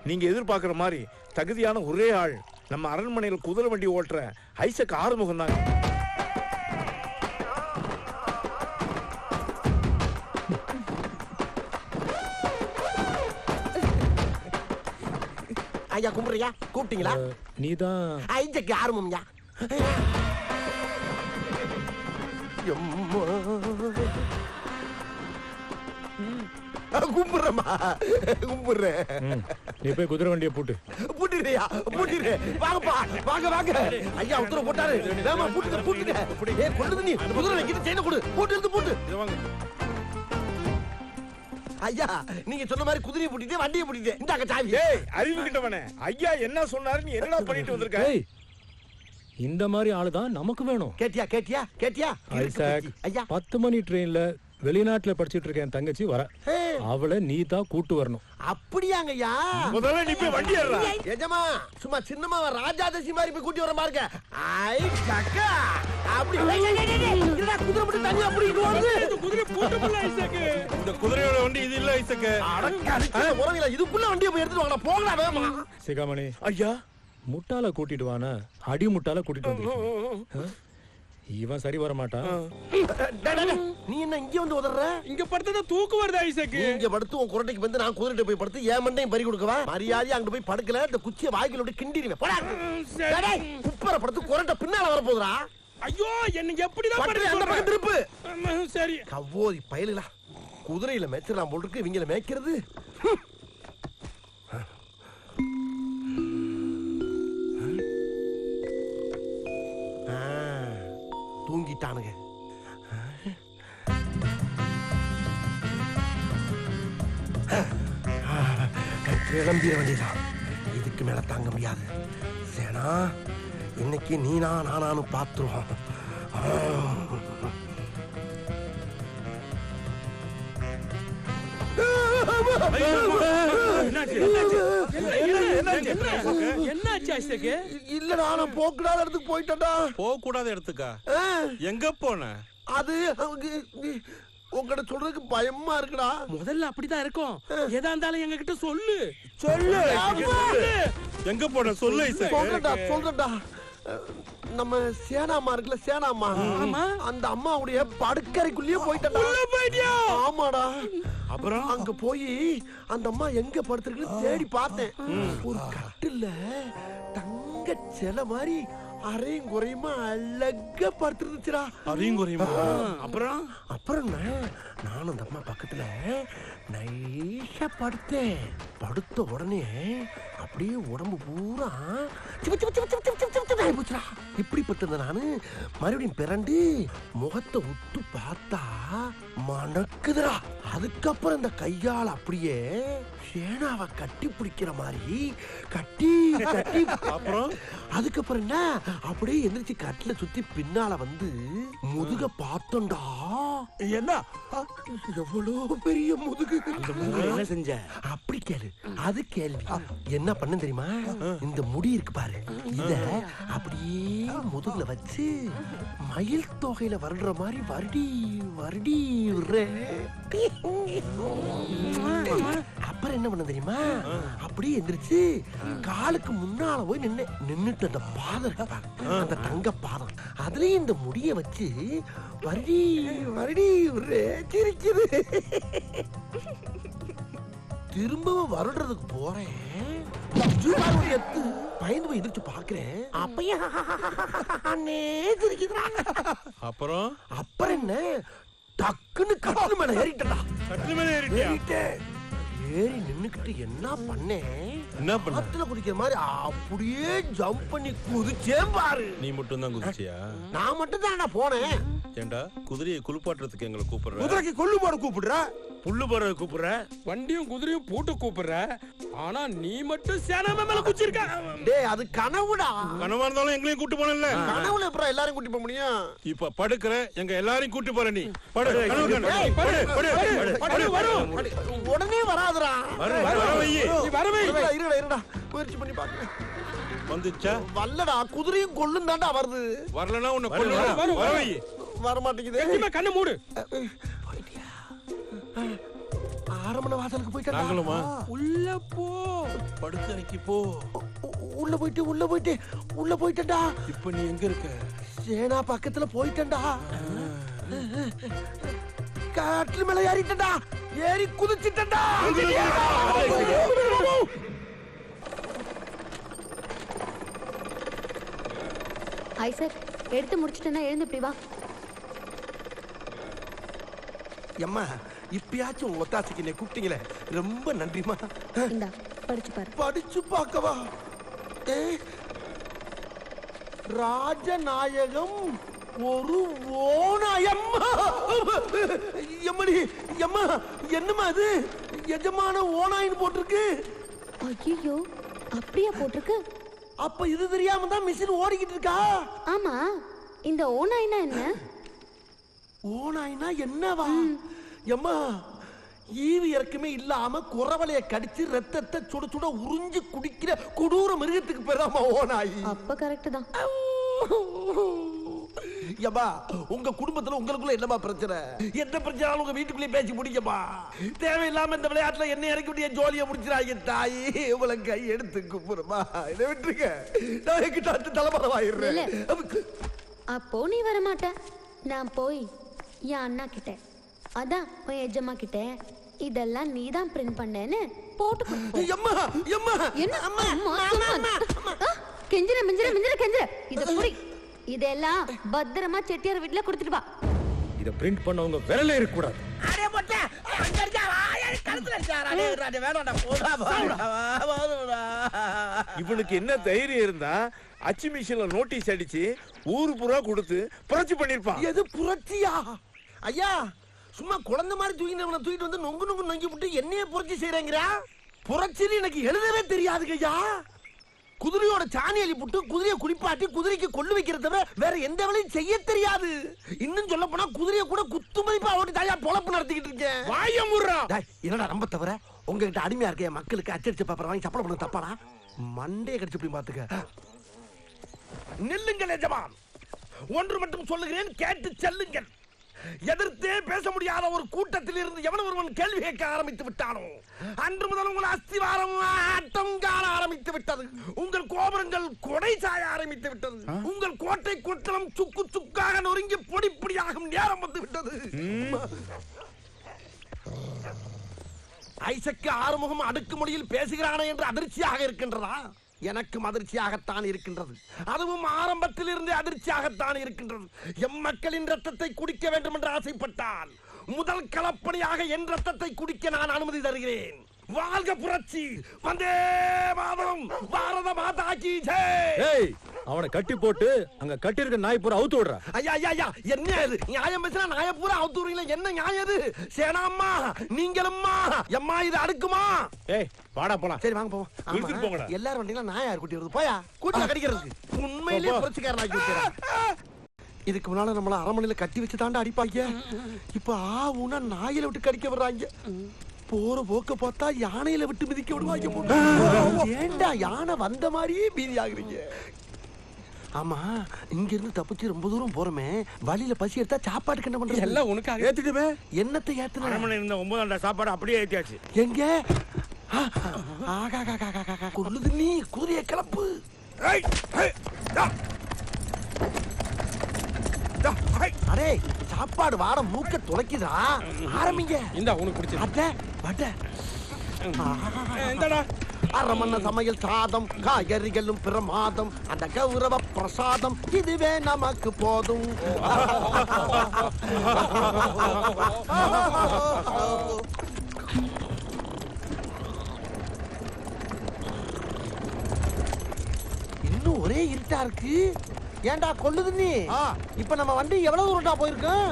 நீங்க எதிர்பார்க்கிற மாதிரி தகுதியான ஒரே ஆள் நம்ம அரண்மனையில் குதிரை வண்டி ஓட்டுற ஐசக் ஆறுமுகம் தாங்க. ஐயா கும்பிடுறியா? கூப்பிட்டீங்களா? நீதான் ஐசக் ஆறுமுகம்யா. கும்பிடுறமா கும்பிடுறேன். நீ போய் குதிரை வண்டியை பூட்டு. பூட்டிடுறியா? பூட்டிடு. வாங்கப்பா, வாங்க வாங்க. ஐயா உத்தரவு போட்டாரு. வேமா பூட்டுங்க பூட்டுங்க. ஏ கொண்டு நீ குதிரை வைக்கிற செயினை கொடு. பூட்டு பூட்டு. ஐயா நீங்க சொன்ன மாதிரி குதிரையை பூட்டிட்டு வண்டியை பூட்டிட்டு இந்தாங்க சாவி. ஏய் அறிவு கிட்டவனே, ஐயா என்ன சொன்னாரு, நீ என்னடா பண்ணிட்டு வந்திருக்க? இந்த மாதிரி ஆளுதான் நமக்கு வேணும். கேட்டியா கேட்டியா கேட்டியா? ஐசக், ஐயா 10 மணி ட்ரெயின்ல வெளிநாட்டுல படிச்சிட்டு இருக்கேன் தங்கச்சி வர, அவளை நீ தான் கூட்டு வரணும். அப்படியாங்க ஐயா? முதல்ல நீ போய் வண்டி ஏறா. எஜமா சும்மா சின்னமா ராஜாதசி மாதிரி போய் கூட்டி வர பாருங்க. ஐ கக்கா அப்படி என்னடா குதிரை போட்டு தனியா அப்படிட்டு வந்து குதிரை பூட்டப்பல ஐசக். இந்த குதிரையோட வண்டி இது இல்ல ஐசக். அடக்கா உறவில இதுக்குள்ள வண்டியை போய் எடுத்துட்டு வாடா போங்கடா வேகமா. சிகாமணி ஐயா முட்டால கூட்டிட்டு வானா, அடி முட்டால கூட்டிட்டு வந்து இவன் சரி வர மாட்டான். நீ என்ன இங்க வந்து உதற? இங்க படுத்தா தூக்கு வருது ஐசக். இங்க படுத்து உன் குரட்டைக்கு வந்து நான் குதிரைட்ட போய் படுத்து ஏன் மண்டையும் பறி கொடுக்கவா? மரியாதையா அங்க போய் படுக்கல இந்த குச்சியை வாய்க்குள்ள விட்டு கிண்டிடுவேன். போடா டேய் குப்பர படுத்து குரட்டை பின்னால வர போகுதுடா. ஐயோ என்ன எப்படி தான் படுத்து அந்த பக்கம் திருப்பு. சரி கவ்வோதி பயலுடா. குதிரையில மேய்ச்சலாம் போல் இருக்கு, இவங்கள மேய்க்கிறது. தூங்கிட்டானுங்க. கிளம்பிட வேண்டியதான். இதுக்கு மேல தாங்க முடியாது. சேனா இன்னைக்கு நீனா நானானு பாத்துருவோம். இல்லடா நான் போக்கூடாத இடத்துக்கு போயிட்டா. போக கூடாத இடத்துக்கா? எங்க போன? அது உங்ககிட்ட சொல்றதுக்கு பயமா இருக்குடா. முதல்ல அப்படிதான் இருக்கும். எதா இருந்தாலும் எங்க கிட்ட சொல்லு. சொல்லு. எங்க போன சொல்லு ஐசக். சொல்றேன்டா. நம்ம சேனாமா இருக்குல்ல, சேனாமா, அந்த அம்மாவுடைய படுக்கறைக்குள்ளேயே போயிட்டா. ஆமாடா. அப்புறம் அங்க போய் அந்த அம்மா எங்க படுத்திருக்குன்னு தேடி பார்த்தேன். ஒரு கட்டில்ல தங்க சிலை மாதிரி அரையும் குறையுமா அழகா படுத்துருந்துச்சுடா. அரையும் குறையுமா? அப்புறம் அப்புறம் நானும் அந்த அம்மா பக்கத்துல நைஸா படுத்தேன். படுத்த உடனே அப்படியே உடம்பு பூரா இப்படி பட்டிருந்த நானு மறுபடியும் பிறண்டு முகத்தை உத்து பார்த்தா மணக்குதுடா. அதுக்கப்புறம் இந்த கையால் அப்படியே சேனாவை கட்டி பிடிக்கிற மாதிரி கட்டி கட்டி அப்புறம் அதுக்கப்புறம் என்ன அப்படியே எந்திரிச்சு கட்டில சுத்தி பின்னால வந்து முதுக பார்த்தோம்டா. என்ன எவ்வளவு பெரிய முதுகு. என்ன செஞ்ச? அப்படி கேளு. அது கேள்வி. என்ன பண்ண தெரியுமா? இந்த முடி இருக்கு பாரு, இத அப்படியே முதுகுல வச்சு மயில் தொகையில வருடுற மாதிரி வருடி வருடி அப்புறம் என்ன பண்ண தெரியுமா? அப்படியே எந்திரிச்சு காலுக்கு முன்னால போய் நின்னுட்டு அந்த பாதம் இருக்கு பாரு, அந்த தங்க பாதம், அதுலயும் இந்த முடிய வச்சு வருடி வருடி சிரிக்குது. திரும்பவும் வருடுறதுக்கு போறேன். பயந்து போய் எதிர்த்து பாக்குறேன். அப்பயே அப்புறம் அப்புறம் என்ன டக்குன்னு கட்டில் மேல ஏறிட்டா. கட்டில் மேல ஏறிட்டேன். ஏறி நின்னுக்கிட்டு என்ன பண்ணேன்? என்ன பண்ண? ஆத்துல குதிக்கிற மாதிரி அப்படியே ஜம்ப் பண்ணி குதிச்சேன் பாரு. நீ மட்டும் தான் குதிச்சியா? நான் மட்டும் தான் போனேன். ஏண்டா குதிரையை குளிப்பாட்டுறதுக்கு எங்களை கூப்பிடுற? குதிரைக்கு கொள்ளு போட கூப்பிடுற, புல்லு போற கூப்பிடுற, வண்டியும் குதிரையும் பூட்டு கூப்பிடுற. ஆனா நீ மட்டும் சேனாம மேல குச்சிருக்க. டேய் அது கனவுடா. கனவா இருந்தாலும் எங்களையும் கூட்டி போனல. கனவுல எப்பறம் எல்லாரும் கூட்டி போக முடியும்? இப்ப படுக்கற எங்க எல்லாரையும் கூட்டி போற நீ. படு படு படு. உடனே வராதுடா. வர வை. நீ வர வை. இருடா முயற்சி பண்ணி பாக்குறேன். வந்துச்சா? வல்லடா. குதிரையும் கொள்ளும் தாண்டா வருது. வரலனா உன்னை கொல்லுடா. வர வை. வர மாட்டேங்குது. கண்ணு மூடு. அரமனை வாசலுக்கு போயிட்டா நாங்களுமா? உள்ள போ. படுக்கறைக்கு போ. உள்ள போயிட்டேன்டா. இப்ப நீ எங்க இருக்க? சேனா பக்கத்துல போயிட்டேன்டா. காட்டுல மேல ஏறிட்டேன்டா. ஏறி குதிச்சிட்டேன்டா. ஐசக் எடுத்து முடிச்சிட்டேன்னா எழுந்து இப்படி வா. எம்மா இப்பயாச்சும் உங்க ஒத்தாசைக்கு என்னை கூப்பிட்டீங்களே, ரொம்ப நன்றிமா. இந்தா படிச்சு பாரு. படிச்சு பார்க்கவா? ராஜநாயகம் ஒரு ஓநாயம்மா. எம்மடி எம்மா, என்னம்மா அது? எஜமான ஓநாயின்னு போட்டிருக்கு. ஐயோ அப்படியே போட்டிருக்கு. அப்ப இது தெரியாம தான் மிஷின் ஓடிக்கிட்டு இருக்கா? ஆமா, இந்த ஓநாய்னா என்ன? ஓநாய்னா என்னவா? எம்மா, ஈவு இறக்குமே இல்லாம குறவலைய கடிச்சு ரத்தத்தை சுட சுட உறிஞ்சு குடிக்கிற கொடூர மிருகத்துக்கு பேராமா ஓநாய். அப்ப கரெக்ட் தான். யம்மா, உங்க குடும்பத்துல உங்களுக்குள்ள என்னமா பிரச்சனை? என்ன பிரச்சனை உங்க வீட்டுக்குள்ளே பேசி முடிக்கமா? தேவையில்லாம இந்த விளையாட்டுல என்ன இறக்கி விட்டு என் ஜோலியை முடிச்சிடாங்க தாயி. உங்களை கை எடுத்து குப்புறமா இதை விட்டுருக்க. நான் எங்கிட்ட தலைமறைவாயிடுறேன். அப்போ நீ வரமாட்ட. நான் போய் என் அண்ணா கிட்ட, அதான் உன் எஜமா கிட்ட, இதெல்லாம் நீதான் பிரிண்ட் பண்ணேன்னு போட்டு எம்மா எம்மா என்ன கெஞ்சிர மிஞ்சிர மிஞ்சிர கெஞ்சிர இத புடி. இதெல்லாம் பத்திரமா செட்டியார் வீட்டுல கொடுத்துட்டு வா. இத பிரிண்ட் பண்ணவங்க விரலே இருக்க கூடாது. அரே போட்டே அங்க இருக்கா வாய் கழுத்துல இருக்காரா? டேய் வேணாடா, போடா. இவனுக்கு என்ன தைரியம் இருந்தா அச்சு மிஷின்ல நோட்டீஸ் அடிச்சு ஊரு பூரா கொடுத்து புரட்சி பண்ணிருப்பான். எது புரட்சியா? ஐயா, சும்மா குழந்தை மாதிரி தூக்கிட்டு வந்து நொங்கு நொங்கு நொங்கி விட்டு என்னைய புரட்சி செய்யறேங்கிறா? புரட்சின்னு எனக்கு எழுதவே தெரியாதுங்க ஐயா. குதிரையோட சாணி அள்ளி புட்டு குதிரையை குளிப்பாட்டி குதிரைக்கு கொள்ளு வைக்கிறத வேற எந்த வேலையும் செய்ய தெரியாது. இன்னும் சொல்ல போனா குதிரையை கூட குத்து மதிப்பா ஓட்டி தாயா பொழப்பு நடத்திக்கிட்டு இருக்கேன். வாய முறா. என்னடா ரொம்ப தவிர உங்ககிட்ட அடிமையா இருக்க மக்களுக்கு அச்சடிச்ச பேப்பர் வாங்கி சப்பளம் பண்ண தப்பாடா? மண்டையை கடிச்சு போய் பாத்துக்க. நில்லுங்கள் எஜமான், ஒன்று மட்டும் சொல்லுகிறேன், கேட்டு செல்லுங்கள். எதிர்த்தே பேச முடியாத ஒரு கூட்டத்தில் இருந்து எவன் ஒருவன் கேள்வி கேட்க ஆரம்பித்து விட்டானோ அன்று முதல் உங்கள் அஸ்திவாரம் ஆட்டம் காண ஆரம்பித்து விட்டது. உங்கள் கோபுரங்கள் கொடை சாய ஆரம்பித்து விட்டது. உங்கள் கோட்டை கொத்தளம் சுக்கு சுக்காக நொறுங்கி பொடி பொடியாகும் நேரம் வந்து விட்டது. ஐசக்கு ஆறுமுகம் அடுக்குமொழியில் பேசுகிறானே என்று அதிர்ச்சியாக இருக்கின்றதா? எனக்கும் அதிர்ச்சியாகத்தான் இருக்கின்றது. அதுவும் ஆரம்பத்தில் இருந்து அதிர்ச்சியாகத்தான் இருக்கின்றது. எம் மக்களின் ரத்தத்தை குடிக்க வேண்டும் என்று ஆசைப்பட்டால் முதல் களப்பணியாக என் ரத்தத்தை குடிக்க நான் அனுமதி தருகிறேன். வாழ்க புரட்சி! வந்தே மாதரம்! பாரத மாதா கி ஜெய்! ஏய், அவனை கட்டி போட்டு அங்க கட்டி இருக்க நாய் பூரா அவுத்து விடுறா. ஐயா ஐயா ஐயா, என்ன இது? நியாயம் பேசினா நாய பூரா அவுத்து விடுறீங்களா? என்ன நியாயம் இது? சேனாம்மா, நீங்களும்மா, எம்மா இது அடுக்குமா? ஏய், வாடா போலாம். சரி வாங்க போவோம். இழுத்துட்டு போங்கடா. எல்லாரும் வந்தீங்களா? நாயா குட்டி வருது. போயா கூட்டில கடிக்கிறதுக்கு. உண்மையிலேயே புரட்சிக்காரன் ஆக்கி விட்டுறேன். இதுக்கு முன்னால நம்மள அரமனையில கட்டி வச்சு தாண்டா அடிப்பாங்க. இப்ப ஆவுனா நாயில விட்டு கடிக்க வர்றாங்க. போற போக்க பார்த்தா யானையில விட்டு மிதிக்க விடுவாங்க. ஏண்டா யானை வந்த மாதிரியே பீதி ஆகுறீங்க? ஆமா, இங்க இருந்து தப்பிச்சு ரொம்ப தூரம் போறமே, வழியில பசி எடுத்தா சாப்பாட்டுக்கு என்ன பண்றது? எல்லாம் உனக்காக ஏத்துட்டுமே. என்னத்தை ஏத்துன? அரண்மனை இருந்த 9 சாப்பாடு அப்படியே ஏத்தியாச்சு. எங்க? கொள்ளுது நீ குதிரைய கிளப்பு. அடே, சாப்பாடு வாட மூக்க துளைக்குதா? ஆரம்பிங்க. இந்த உனக்கு பிடிச்சது. அட வட. இந்தடா. அரமண்ண சமையல் சாதம், காய்கறிகளும் பிரமாதம், அந்த கௌரவ பிரசாதம் இதுவே நமக்கு போதும். இன்னும் ஒரே இருட்டா இருக்கு. ஏண்டா கொள்ளுது நீ? இப்ப நம்ம வண்டி எவ்வளவு தூரம்டா போயிருக்கோம்?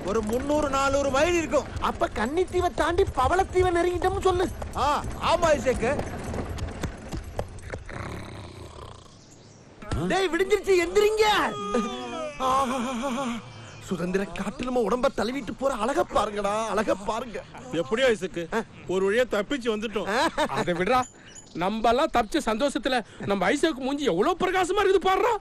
ஒரு 300-400 மைல் இருக்கும். அப்ப கன்னித்தீவை தாண்டி பவளத்தீவை நெருங்கிட்டோம்னு சொல்லு. ஆமா ஐசக்கு. டேய், விடிஞ்சிருச்சு, எந்திரிங்க. சுதந்திர காட்டு நம்ம உடம்ப தழுவிட்டு போற அழக பாருங்கடா, அழக பாருங்க. எப்படியோ ஐசக்கு ஒரு வழியா தப்பிச்சு வந்துட்டோம். அதை விடுறா. நம்ம எல்லாம் தப்பிச்ச சந்தோஷத்துல நம்ம ஐசாக்கு மூஞ்சி எவ்வளவு பிரகாசமா இருக்குது பாடுறா.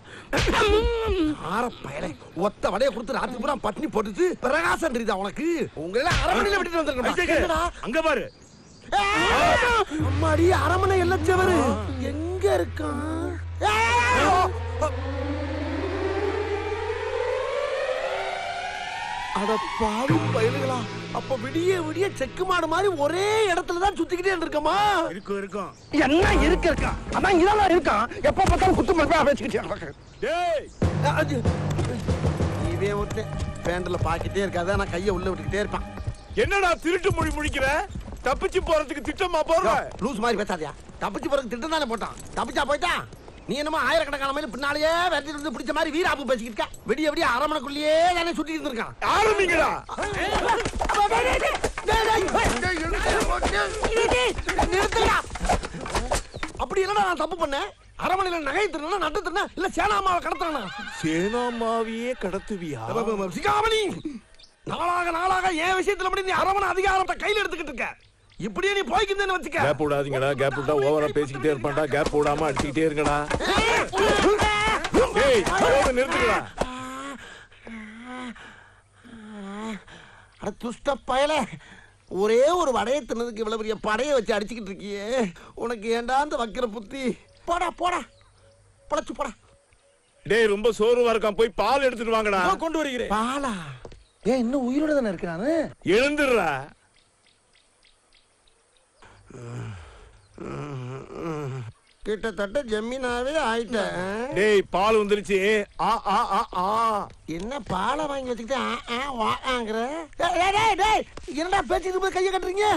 ஆற பயலே ஒத்த வடைய கொடுத்து ராத்திரி பூரா பட்னி போட்டுட்டு பிரகாசம் தெரியுதா உனக்கு? உங்களை எல்லாம் அரமனையில விட்டுட்டு வந்திருக்கேன். அங்க பாரு. அம்மாடி அரமனை எல்லச்சவரு எங்க இருக்கான்? அட பாவி பயலுகளா, அப்ப விடிய விடிய செக்கு மாடு மாதிரி ஒரே இடத்துல தான் சுத்திக்கிட்டே இருந்திருக்கமா? இருக்கும். என்ன இருக்கா? அதான் இதெல்லாம் இருக்கான். எப்ப பார்த்தாலும் குத்து மதிப்பா பேசிக்கிட்டே. டேய் இவன் ஒருத்தன் பேண்ட்ல பாக்கிட்டே இருக்காத, நான் கையை உள்ள விட்டுக்கிட்டே இருப்பான். என்னடா திருட்டு மொழி முடிக்கிற? தப்பிச்சு போறதுக்கு திட்டமா போற? லூஸ் மாதிரி பேசாதியா. தப்பிச்சு போறதுக்கு திட்டம் தானே போட்டான். தப்பிச்சா போயிட்டான். நீ என்னமோ ஆயிரக்கணக்கான மைல் பின்னாலேயே வெட்டி இருந்து பிடிச்ச மாதிரி வீராப்பு பேசிக்கிட்டு இருக்க. விடிய விடிய அரமனைக்குள்ளேயே தானே சுத்தி இருந்திருக்கான். ஆரம்பிங்கடா. அப்படி என்னடா நான் தப்பு பண்ணேன்? அரமனையில நகை திருனா, நட்டு திருனா, இல்ல சேனாமாவை கடத்துறானா? சேனாமாவியே கடத்துவியா? சிகாமணி, நாளாக நாளாக என் விஷயத்துல மட்டும் நீ அரமனை அதிகாரத்தை கையில எடுத்துக்கிட்டு இருக்க. இப்படியே நீ போய்க்குன்னு வச்சுக்க. கேப் விடாதீங்கடா. கேப் விட்டா ஓவரா பேசிக்கிட்டே இருப்பான்டா. கேப் விடாம அடிச்சுக்கிட்டே இருங்கடா. ஏய் போக நிறுத்துடா. அட துஷ்ட பயலே, ஒரே ஒரு வடையை தின்னதுக்கு இவ்வளவு பெரிய படையை வச்சு அடிச்சுக்கிட்டு இருக்கியே. உனக்கு ஏண்டா அந்த வக்கிர புத்தி? போடா போடா, பழச்சு போடா. டேய் ரொம்ப சோர்வா இருக்கான், போய் பால் எடுத்துட்டு வாங்கடா. கொண்டு வருகிறேன். பாலா? ஏன் இன்னும் உயிரோட தானே இருக்கானு? எழுந்துடுறா. கிட்டத்தட்ட ஜமீனாவே ஆயிட்டேன். டேய் பால் வந்துருச்சு. ஆ ஆ ஆ ஆ. என்ன பாலை வாங்கி வச்சுக்கிட்டு வாங்கிற? என்னடா பேச்சுக்கு போய் கையை கட்டுறீங்க?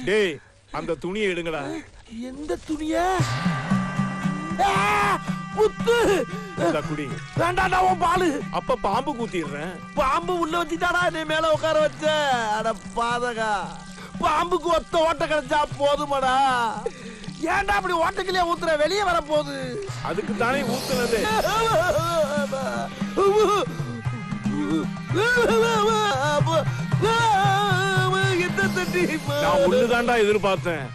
டேய் அந்த துணியை எடுங்கடா. எந்த துணிய? புத்து இந்த குடி. வேண்டாண்டா உன் பாலு. அப்ப பாம்பு கூத்திடுறேன். பாம்பு உள்ள வச்சுட்டாடா நீ மேல உட்கார வச்ச. அட பாதகா, பாம்புக்கு ஒத்த ஓட்ட கிடைச்சா போதுமாடா. ஏன்டா அப்படி ஓட்டக்கிலே ஊத்துற? வெளியே வர போகுது. அதுக்கு தானே ஊத்துனது. எந்த தட்டி நான் ஒண்ணுதான்டா எதிர்பார்த்தேன்.